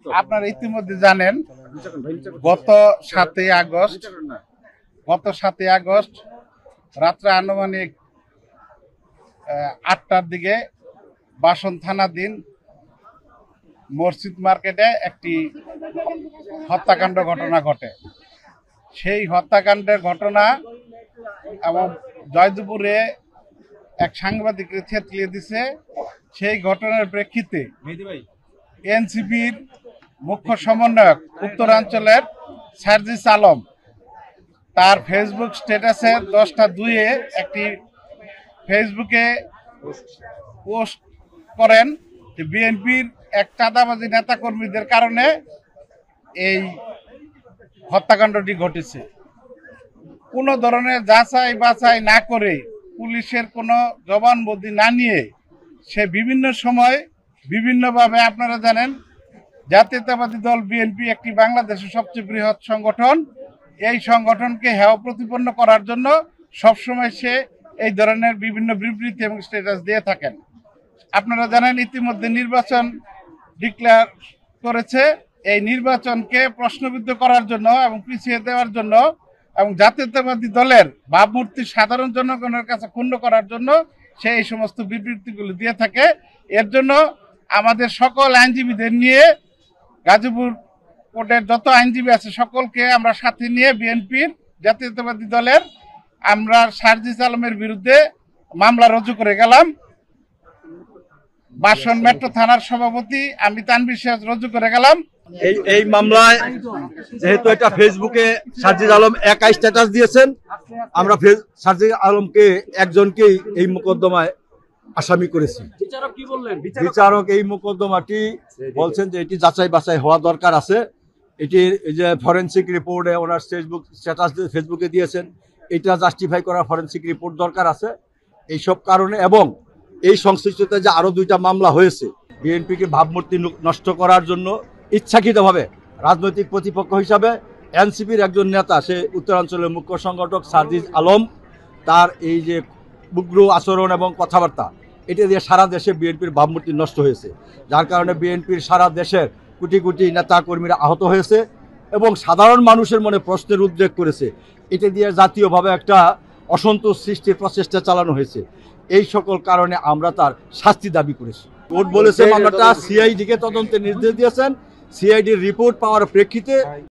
আপনারা ইতিমধ্যে জানেন গত 7ই আগস্ট রাত্রে আনুমানিক 8টার দিকে বাসন থানাধীন মসজিদ মার্কেটে একটি হত্যাকাণ্ড ঘটনা ঘটে। সেই হত্যাকাণ্ডের ঘটনা এবং জয়দেবপুরে এক সাংবাদিককে থেতলিয়ে দিছে। সেই ঘটনার প্রেক্ষিতে এনসিপির মুখ্য সমন্বয়ক উত্তরাঞ্চলের সার্জিস আলম তার ফেসবুক স্ট্যাটাসে 10টা 2-এ একটি ফেসবুকে পোস্ট করেন যে বিএনপির এক চাঁদাবাজি নেতাকর্মীদের কারণে এই হত্যাকাণ্ডটি ঘটেছে। কোনো ধরনের যাচাই বাছাই না করে, পুলিশের কোনো জবানবন্দি না নিয়ে সে বিভিন্ন সময় বিভিন্নভাবে, আপনারা জানেন জাতীয়তাবাদী দল বিএনপি একটি বাংলাদেশের সবচেয়ে বৃহৎ সংগঠন। এই সংগঠনকে হেয় প্রতিপন্ন করার জন্য সবসময় সে এই ধরনের বিভিন্ন বিবৃতি এবং স্ট্যাটাস দিয়ে থাকেন। আপনারা জানেন ইতিমধ্যে নির্বাচন ডিক্লেয়ার করেছে। এই নির্বাচনকে প্রশ্নবিদ্ধ করার জন্য এবং পিছিয়ে দেওয়ার জন্য এবং জাতীয়তাবাদী দলের ভাবমূর্তি সাধারণ জনগণের কাছে ক্ষুণ্ণ করার জন্য সে এই সমস্ত বিবৃতিগুলো দিয়ে থাকে। এর জন্য আমাদের সকল আইনজীবীদের নিয়ে, গাজীপুর কোর্টের যত আইনজীবী আছে সকলকে আমরা সাথে নিয়ে বিএনপির জাতীয়তাবাদী দলের আমরা সার্জিস আলমের বিরুদ্ধে মামলা রুজু করে গেলাম। বাসন মেট্রো থানার সভাপতি আমি তানভীর সিরাজ রুজু করে গেলাম। এই মামলায় যেহেতু এটা ফেসবুকে সার্জিস আলম একাই স্ট্যাটাস দিয়েছেন, আমরা সার্জিস আলমকে একজনকেই এই মোকদ্দমায় আসামি করেছি। বিচারক এই মোকদ্দমাটি বলছেন যে এটি যাচাই বাছাই হওয়া দরকার আছে। এটির যে ফরেনসিক রিপোর্টে ওনার স্ট্যাটাস ফেসবুকে দিয়েছেন, এটা জাস্টিফাই করা ফরেনসিক রিপোর্ট দরকার আছে। এইসব কারণে এবং এই সংশ্লিষ্টতে যে আরো 2টা মামলা হয়েছে, বিএনপিকে ভাবমূর্তি নষ্ট করার জন্য ইচ্ছাকৃতভাবে রাজনৈতিক প্রতিপক্ষ হিসাবে এনসিপির একজন নেতা, সে উত্তরাঞ্চলের মুখ্য সংগঠক সার্জিস আলম, তার এই যে উগ্র আচরণ এবং কথাবার্তা, এটা দিয়ে সারা দেশে বিএনপির ভাবমূর্তি নষ্ট হয়েছে। যার কারণে বিএনপির সারা দেশের কোটি কোটি নেতা কর্মীরা আহত হয়েছে এবং সাধারণ মানুষের মনে প্রশ্নের উদ্রেক করেছে। এটা দিয়ে জাতীয়ভাবে একটা অসন্তোষ সৃষ্টির প্রচেষ্টা চালানো হয়েছে। এই সকল কারণে আমরা তার শাস্তি দাবি করেছি। কোর্ট বলেছে মামলাটা সিআইডিকে তদন্তের নির্দেশ দিয়েছেন। সিআইডির রিপোর্ট পাওয়ার প্রেক্ষিতে